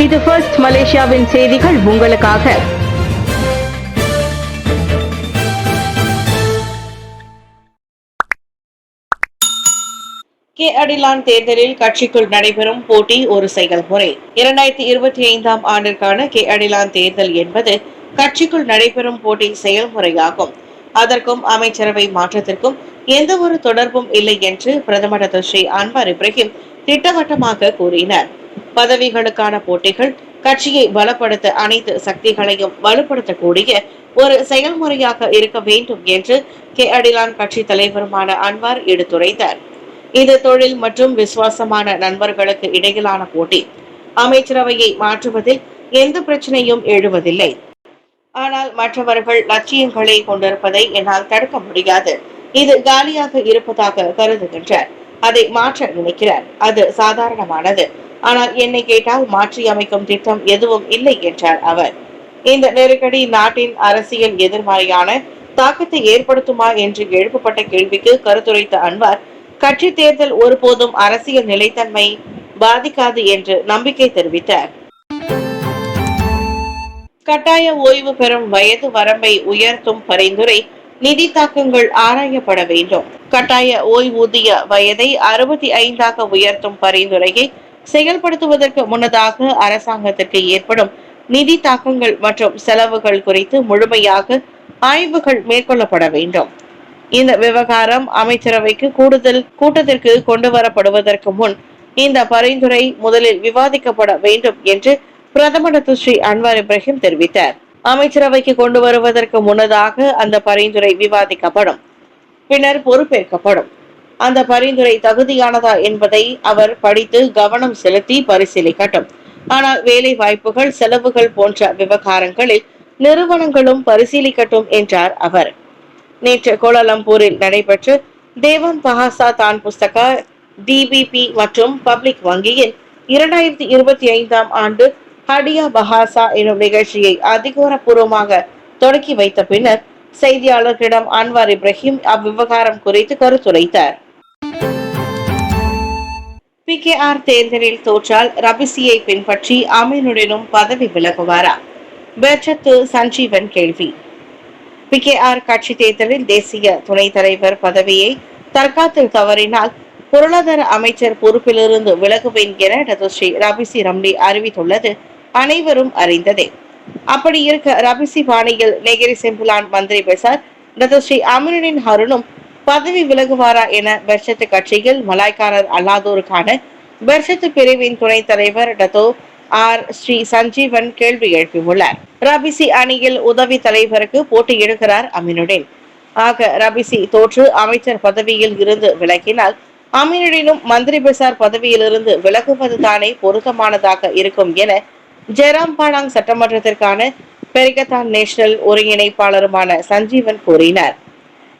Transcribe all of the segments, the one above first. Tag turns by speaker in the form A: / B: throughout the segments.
A: இது ஃபர்ஸ்ட் மலேசியாவின் செய்திகள் உங்களுக்காக.
B: கே அடிலான் தேர்தலில் கட்சிக்குள் நடைபெறும் போட்டி ஒரு செயல்முறை. 2025 ஆண்டிற்கான கே அடிலான் தேர்தல் என்பது கட்சிக்குள் நடைபெறும் போட்டி செயல்முறையாகும். அதற்கும் அமைச்சரவை மாற்றத்திற்கும் எந்த ஒரு தொடர்பும் இல்லை என்று பிரதமர் ஸ்ரீ அன்வார் இப்ராஹிம் திட்டவட்டமாக கூறினார். பதவிகளுக்கான போட்டிகள் கட்சியை பலப்படுத்த அனைத்து சக்திகளையும் வலுப்படுத்தக்கூடிய ஒரு செயல்முறையாக இருக்க வேண்டும் என்று கே அடிலான் கட்சி தலைவருமான அன்வார் எடுத்துரைத்தார். இது தொழில் மற்றும் விசுவாசமான நண்பர்களுக்கு இடையிலான போட்டி. அமைச்சரவையை மாற்றுவதில் எந்த பிரச்சனையும் எழுவதில்லை. ஆனால் மற்றவர்கள் லட்சியங்களை கொண்டிருப்பதை என்னால் தடுக்க முடியாது. இது காலியாக இருப்பதாக கருதுகின்றார். அதை மாற்ற நினைக்கிறார். அது சாதாரணமானது. ஆனால் என்னை கேட்டால் மாற்றி அமைக்கும் திட்டம் எதுவும் இல்லை என்றார் அவர். இந்த நெருக்கடி நாட்டின் அரசியல் எதிர்மறையான தாக்கத்தை ஏற்படுத்துமா என்று எழுப்பப்பட்ட கேள்விக்கு கருத்துரைத்த அன்வார், கட்சி தேர்தல் ஒருபோதும் அரசியல் நிலைத்தன்மை பாதிக்காது என்று நம்பிக்கை தெரிவித்தார். கட்டாய ஓய்வு பெறும் வயது வரம்பை உயர்த்தும் பரிந்துரை நிதி தாக்கங்கள் ஆராயப்பட வேண்டும். கட்டாய ஓய்வூதிய வயதை 65 உயர்த்தும் பரிந்துரையை செயல்படுத்துவதற்கு முன்னதாக அரசாங்கத்திற்கு ஏற்படும் நிதி தாக்கங்கள் மற்றும் செலவுகள் குறித்து முழுமையாக ஆய்வுகள் மேற்கொள்ளப்பட வேண்டும். இந்த விவகாரம் அமைச்சரவைக்கு கூடுதல் கூட்டத்திற்கு கொண்டு வரப்படுவதற்கு முன் இந்த பரிந்துரை முதலில் விவாதிக்கப்பட வேண்டும் என்று பிரதமர் ஸ்ரீ அன்வார் இப்ராஹிம் தெரிவித்தார். அமைச்சரவைக்கு கொண்டு வருவதற்கு முன்னதாக அந்த பரிந்துரை விவாதிக்கப்படும், பின்னர் பொறுப்பேற்கப்படும். அந்த பரிந்துரை தகுதியானதா என்பதை அவர் படித்து கவனம் செலுத்தி பரிசீலிக்கட்டும். ஆனால் வேலை வாய்ப்புகள், செலவுகள் போன்ற விவகாரங்களில் நிறுவனங்களும் பரிசீலிக்கட்டும் என்றார் அவர். நேற்று கோலாலம்பூரில் நடைபெற்ற தேவான் பஹாசா தான் புஸ்தகா டிபிபி மற்றும் பப்ளிக் வங்கியின் 2025 ஆண்டு ஹடியா பஹாசா எனும் நிகழ்ச்சியை அதிகாரப்பூர்வமாக தொடக்கி வைத்த பின்னர் செய்தியாளர்களிடம் அன்வார் இப்ராஹிம் அவ்விவகாரம் குறித்து கருத்துரைத்தார். PKR தேர்தலில் தோற்றால் ரபிசியை பின்பற்றி அமீனுடனும் பதவி விலகுவாரா? பெர்சத்து சஞ்சீவன் கேள்வி. PKR கட்சி தேர்தலில் தேசிய துணைத் தலைவர் பதவியை தற்காத்தில் தவறினால் பொருளாதார அமைச்சர் பொறுப்பிலிருந்து விலகுவேன் என ஸ்ரீ ரபிசி ரம்லி அறிவித்துள்ளது அனைவரும் அறிந்ததே. அப்படி இருக்க ரபிசி பாணியில் நெகிரி செம்பிலான் மந்திரி பெசார் ஸ்ரீ அமீனுடன் ஹருணும் பதவி விலகுவாரா என பெர்சத்து கட்சியில் மலாய்க்காரர் அல்லாதோருக்கான பெர்சத்து பிரிவின் துணைத் தலைவர் ஸ்ரீ சஞ்சீவன் கேள்வி எழுப்பியுள்ளார். ரபிசி அணியில் உதவி தலைவருக்கு போட்டியிடுகிறார் அமீனுடன். ஆக ரபிசி தோற்று அமைச்சர் பதவியில் இருந்து விலகினால் அமீனுடனும் மந்திரி பெசார் பதவியிலிருந்து விலகுவதுதானே பொருத்தமானதாக இருக்கும் என ஜெராம் பாடாங் சட்டமன்றத்திற்கான பெரிகத்தான் நேஷனல் ஒருங்கிணைப்பாளருமான சஞ்சீவன் கூறினார்.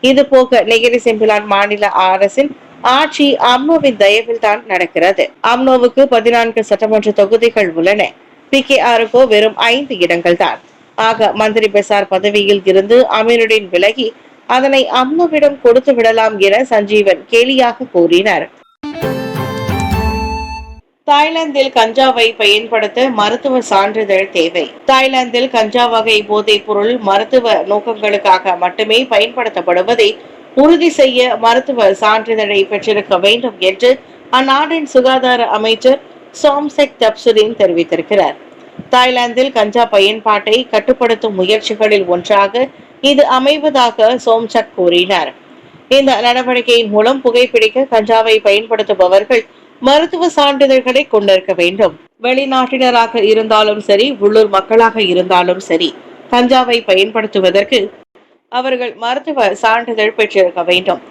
B: இது போக நெகிரி செம்பிலான் மாநில அரசின் ஆட்சி அம்னோவின் தயவில் தான் நடக்கிறது. அம்னோவுக்கு 14 சட்டமன்ற தொகுதிகள் உள்ளன. PKRக்கோ வெறும் 5 இடங்கள் தான். ஆக மந்திரி பெசார் பதவியில் இருந்து அமீனுடன் விலகி அதனை அம்னோவிடம் கொடுத்து விடலாம் என சஞ்சீவன் கேலியாக கூறினார். தாய்லாந்தில் கஞ்சாவை பயன்படுத்த மருத்துவ சான்றிதழ் தேவை. தாய்லாந்தில் கஞ்சா வகை போதைப் பொருள் மருத்துவ நோக்கங்களுக்காக மட்டுமே பயன்படுத்தப்படுவதை உறுதி செய்ய மருத்துவ சான்றிதழை பெற்றிருக்க வேண்டும் என்று அந்நாட்டின் சுகாதார அமைச்சர் சோம்செக் தப்சுதீன் தெரிவித்திருக்கிறார். தாய்லாந்தில் கஞ்சா பயன்பாட்டை கட்டுப்படுத்தும் முயற்சிகளில் ஒன்றாக இது அமைவதாக சோம்செக் கூறினார். இந்த நடவடிக்கையின் மூலம் புகைப்பிடிக்க கஞ்சாவை பயன்படுத்துபவர்கள் மருத்துவ சான்றிதழ்களை கொண்டிருக்க வேண்டும். வெளிநாட்டினராக இருந்தாலும் சரி, உள்ளூர் மக்களாக இருந்தாலும் சரி, கஞ்சாவை பயன்படுத்துவதற்கு அவர்கள் மருத்துவ சான்றிதழ் பெற்றிருக்க வேண்டும்.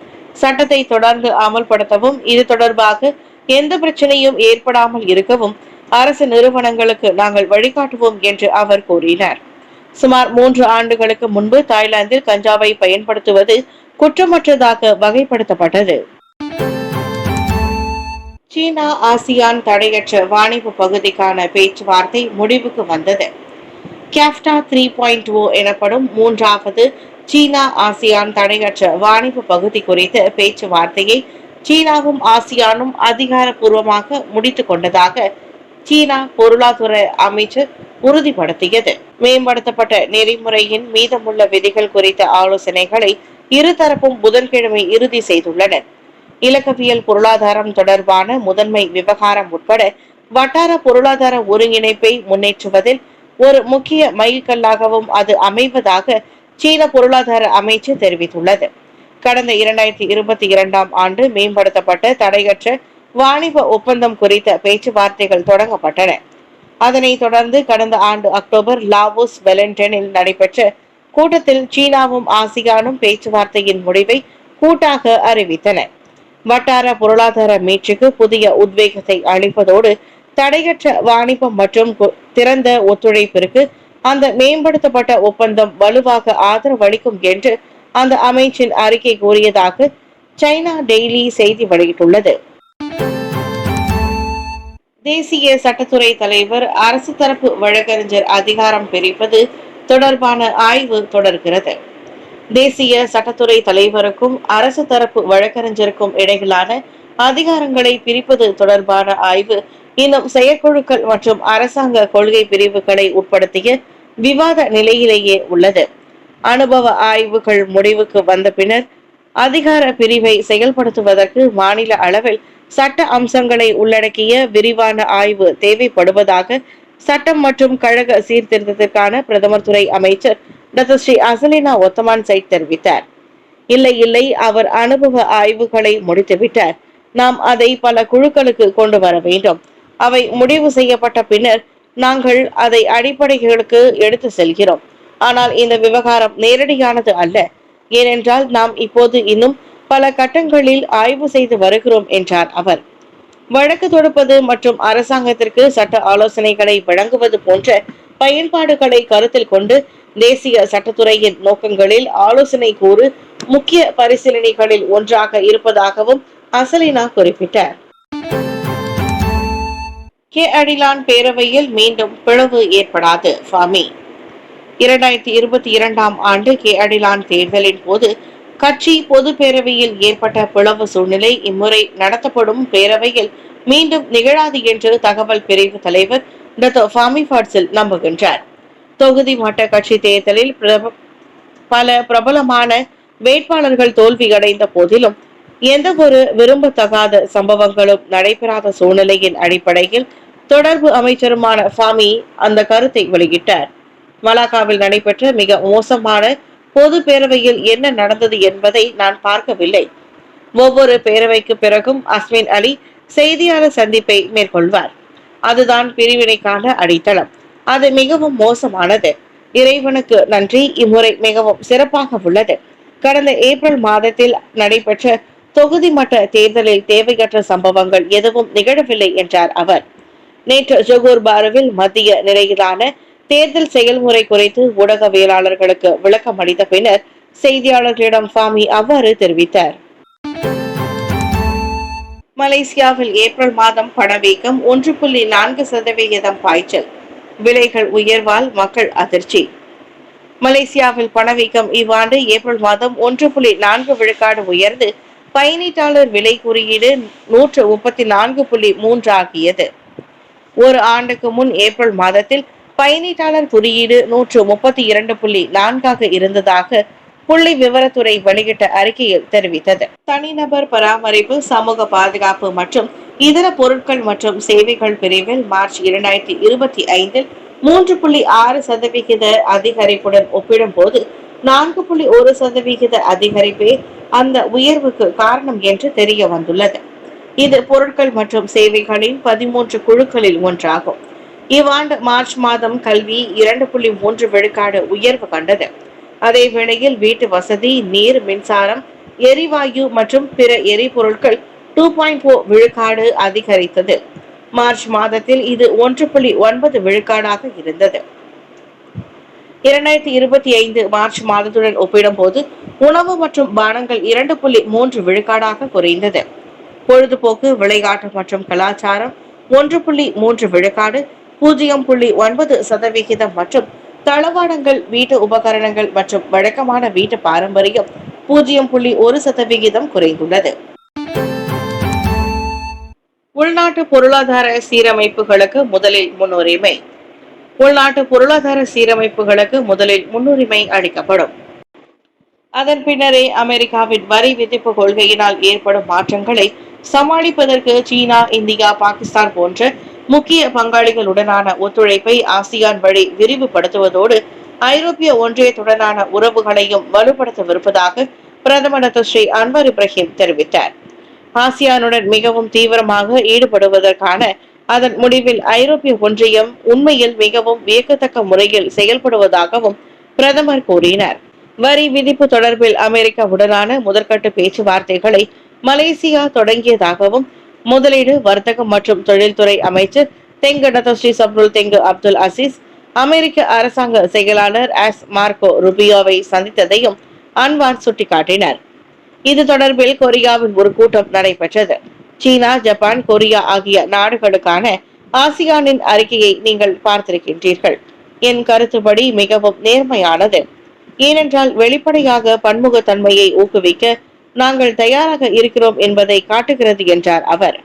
B: சட்டத்தை தொடர்ந்து அமல்படுத்தவும் இது தொடர்பாக எந்த பிரச்சனையும் ஏற்படாமல் இருக்கவும் அரசு நிறுவனங்களுக்கு நாங்கள் வழிகாட்டுவோம் என்று அவர் கூறினார். சுமார் 3 ஆண்டுகளுக்கு முன்பு தாய்லாந்தில் கஞ்சாவை பயன்படுத்துவது குற்றமற்றதாக வகைப்படுத்தப்பட்டது. சீனா ஆசியான் தடையற்ற வாணிப பகுதிக்கான பேச்சுவார்த்தை முடிவுக்கு வந்தது. கேப்டா 3.0 எனப்படும் 3வது சீனா ஆசியான் தடையற்ற வாணிப பகுதி குறித்த பேச்சுவார்த்தையை சீனாவும் ஆசியானும் அதிகாரப்பூர்வமாக முடித்துக் கொண்டதாக சீனா பொருளாதார அமைச்சர் உறுதிப்படுத்தியது. மேம்படுத்தப்பட்ட நெறிமுறையின் மீதமுள்ள விதிகள் குறித்த ஆலோசனைகளை இருதரப்பும் புதன்கிழமை இறுதி செய்துள்ளனர். இலக்கவியல் பொருளாதாரம் தொடர்பான முதன்மை விவகாரம் உட்பட வட்டார பொருளாதார ஒருங்கிணைப்பை முன்னேற்றுவதில் ஒரு முக்கிய மைல்கல்லாகவும் அது அமைவதாக சீன பொருளாதார அமைச்சு தெரிவித்துள்ளது. கடந்த 2022ஆம் ஆண்டு மேம்படுத்தப்பட்ட தடையற்ற வாணிப ஒப்பந்தம் குறித்த பேச்சுவார்த்தைகள் தொடங்கப்பட்டன. அதனைத் தொடர்ந்து கடந்த ஆண்டு அக்டோபர் லாவோஸ் வெலிங்டனில் நடைபெற்ற கூட்டத்தில் சீனாவும் ஆசியானும் பேச்சுவார்த்தையின் முடிவை கூட்டாக அறிவித்தன. வட்டார பொருளாதார மீட்சிக்கு புதிய உத்வேகத்தை அளிப்பதோடு தடையற்ற வாணிபம் மற்றும் திறந்த ஒத்துழைப்பிற்கு அந்த மேம்படுத்தப்பட்ட ஒப்பந்தம் வலுவாக ஆதரவளிக்கும் என்று அந்த அமைச்சின் அறிக்கை கூறியதாக சைனா டெய்லி செய்தி வெளியிட்டுள்ளது. தேசிய சட்டத்துறை தலைவர் அரசு தரப்பு வழக்கறிஞர் அதிகாரம் பிரிப்பது தொடர்பான ஆய்வு தொடர்கிறது. தேசிய சட்டத்துறை தலைவருக்கும் அரசு தரப்பு வழக்கறிஞருக்கும் இடையிலான அதிகாரங்களை பிரிப்பது தொடர்பான ஆய்வு இன்னும் செயற்குழுக்கள் மற்றும் அரசாங்க கொள்கை பிரிவுகளை உட்படுத்திய விவாத நிலையிலேயே உள்ளது. அனுபவ ஆய்வுகள் முடிவுக்கு வந்த பின்னர் அதிகார பிரிவை செயல்படுத்துவதற்கு மாநில அளவில் சட்ட அம்சங்களை உள்ளடக்கிய விரிவான ஆய்வு தேவைப்படுவதாக சட்டம் மற்றும் கழக சீர்திருத்தத்திற்கான பிரதமர் துறை அமைச்சர் doctor Sri Azalina Ottoman side தெரிவித்தார். இல்லை, அவர் அனுபவ ஆய்வுகளை முடித்துவிட்டார். நாம் அதை பல குழுக்களுக்கு கொண்டு வர வேண்டும். அவை முடிவு செய்யப்பட்ட பின்னர் நாங்கள் அதை அடிப்படைகளுக்கு எடுத்து செல்கிறோம். ஆனால் இந்த விவகாரம் நேரடியானது அல்ல. ஏனென்றால் நாம் இப்போது இன்னும் பல கட்டங்களில் ஆய்வு செய்து வருகிறோம் என்றார் அவர். வழக்கு தொடுப்பது மற்றும் அரசாங்கத்திற்கு சட்ட ஆலோசனைகளை வழங்குவது போன்ற பயன்பாடுகளை கருத்தில் கொண்டு தேசிய சட்டத்துறையின் நோக்கங்களில் ஆலோசனை கூறு முக்கிய பரிசீலனைகளில் ஒன்றாக இருப்பதாகவும் அசலினா குறிப்பிட்டார். கே அடிலான் பேரவையில் மீண்டும் பிளவு ஏற்படாது. ஃபாமி 2022ஆம் ஆண்டு கே அடிலான் தேர்தலின் போது கட்சி பொது பேரவையில் ஏற்பட்ட பிளவு சூழ்நிலை இம்முறை நடத்தப்படும் பேரவையில் மீண்டும் நிகழாது என்று தகவல் பிரிவு தலைவர் டாக்டர் ஃபாமி ஃபாட்சில் நம்புகின்றார். தொகுதி மட்ட கட்சி தேர்தலில் பல பிரபலமான வேட்பாளர்கள் தோல்வியடைந்த போதிலும் எந்த ஒரு விரும்பத்தகாத சம்பவங்களும் நடைபெறாத சூழ்நிலையின் அடிப்படையில் தொடர்பு அமைச்சருமான ஃபாமி அந்த கருத்தை வெளியிட்டார். மலாக்காவில் நடைபெற்ற மிக மோசமான பொது பேரவையில் என்ன நடந்தது என்பதை நான் பார்க்கவில்லை. ஒவ்வொரு பேரவைக்கு பிறகும் அஸ்மின் அலி செய்தியாளர் சந்திப்பை மேற்கொள்வார். அதுதான் பிரிவினைக்கான அடித்தளம். அது மிகவும் மோசமானது. இறைவனுக்கு நன்றி, இம்முறை மிகவும் சிறப்பாக உள்ளது. கடந்த ஏப்ரல் மாதத்தில் நடைபெற்ற தொகுதி மட்ட தேர்தலில் தேவையற்ற சம்பவங்கள் எதுவும் நிகழவில்லை என்றார் அவர். நேற்று ஜொகூர் பாருவில் மத்திய நிலையிலான தேர்தல் செயல்முறை குறித்து ஊடகவியலாளர்களுக்கு விளக்கம் அளித்த பின்னர் செய்தியாளர்களிடம் ஃபாமி அவ்வாறு தெரிவித்தார். மலேசியாவில் ஏப்ரல் மாதம் பணவீக்கம் 1.4% பாய்ச்சல். விலைகள் உயர்வால் மக்கள் அதிர்ச்சி. மலேசியாவில் பணவீக்கம் இவ்வாண்டு ஏப்ரல் மாதம் 1.4 விழுக்காடு உயர்ந்து பயணீட்டாளர் விலை குறியீடு 134.3 ஆகியது. ஒரு ஆண்டுக்கு முன் ஏப்ரல் மாதத்தில் பயணீட்டாளர் குறியீடு 132.4 இருந்ததாக புள்ளி விவரத்துறை வெளியிட்ட அறிக்கையில் தெரிவித்தது. தனிநபர் பராமரிப்பு, சமூக பாதுகாப்பு மற்றும் இதர பொருட்கள் மற்றும் சேவைகள் பிரிவில் மார்ச் 2025 3.6% அதிகரிப்புடன் ஒப்பிடும் போது 4.1% அதிகரிப்பே அந்த உயர்வுக்கு காரணம் என்று தெரிய வந்துள்ளது. இது பொருட்கள் மற்றும் சேவைகளின் 13 குழுக்களில் ஒன்றாகும். இவ்வாண்டு மார்ச் மாதம் கல்வி 2.3 விழுக்காடு உயர்வு கண்டது. அதே வேளையில் வீட்டு வசதி, நீர், மின்சாரம், எரிவாயு மற்றும் பிற எரிபொருட்கள் 2.4 விழுக்காடு அதிகரித்தது. மார்ச் மாதத்தில் இது 1.9 விழுக்காடாக இருந்தது. 2025 மார்ச் மாதத்துடன் ஒப்பிடும்போது உணவு மற்றும் பானங்கள் 2.3 விழுக்காடாக குறைந்தது. பொழுதுபோக்கு, விளையாட்டு மற்றும் கலாச்சாரம் 1.3 விழுக்காடு, 0.9% மற்றும் தளவாடங்கள், வீட்டு உபகரணங்கள் மற்றும் வழக்கமான வீட்டு பாரம்பரியம் 0.1% குறைந்துள்ளது. உள்நாட்டு பொருளாதார சீரமைப்புகளுக்கு முதலில் முன்னுரிமை. உள்நாட்டு பொருளாதார சீரமைப்புகளுக்கு முதலில் முன்னுரிமை அளிக்கப்படும். அதன் பின்னரே அமெரிக்காவின் வரி விதிப்பு கொள்கையினால் ஏற்படும் மாற்றங்களை சமாளிப்பதற்கு சீனா, இந்தியா, பாகிஸ்தான் போன்ற முக்கிய பங்காளிகளுடனான ஒத்துழைப்பை ஆசியான் வழி விரிவுபடுத்துவதோடு ஐரோப்பிய ஒன்றியத்துடனான உறவுகளையும் வலுப்படுத்தவிருப்பதாக பிரதமர் ஸ்ரீ அன்வர் இப்ராஹிம் தெரிவித்தார். ஆசியானுடன் மிகவும் தீவிரமாக ஈடுபடுவதற்கான அதன் முடிவில் ஐரோப்பிய ஒன்றியம் உண்மையில் மிகவும் வியக்கத்தக்க முறையில் செயல்படுவதாகவும் பிரதமர் கூறினார். வரி விதிப்பு தொடர்பில் அமெரிக்காவுடனான முதற்கட்ட பேச்சுவார்த்தைகளை மலேசியா தொடங்கியதாகவும் முதலீடு, வர்த்தகம் மற்றும் தொழில்துறை அமைச்சர் தெங்கு டத்தோஸ்ரீ சப்ருல் தெங்கு அப்துல் அசீஸ் அமெரிக்க அரசாங்க செயலாளர் மார்க்கோ ருபியோவை சந்தித்ததையும் அன்வார் சுட்டிக்காட்டினார். இது தொடர்பில் கொரியாவில் ஒரு கூட்டம் நடைபெற்றது. சீனா, ஜப்பான், கொரியா ஆகிய நாடுகளுக்கான ஆசியானின் அறிக்கையை நீங்கள் பார்த்திருக்கின்றீர்கள். என் கருத்துப்படி மிகவும் நேர்மையானது. ஏனென்றால் வெளிப்படையாக பன்முகத்தன்மையை ஊக்குவிக்க நாங்கள் தயாராக இருக்கிறோம் என்பதை காட்டுகிறது என்றார் அவர்.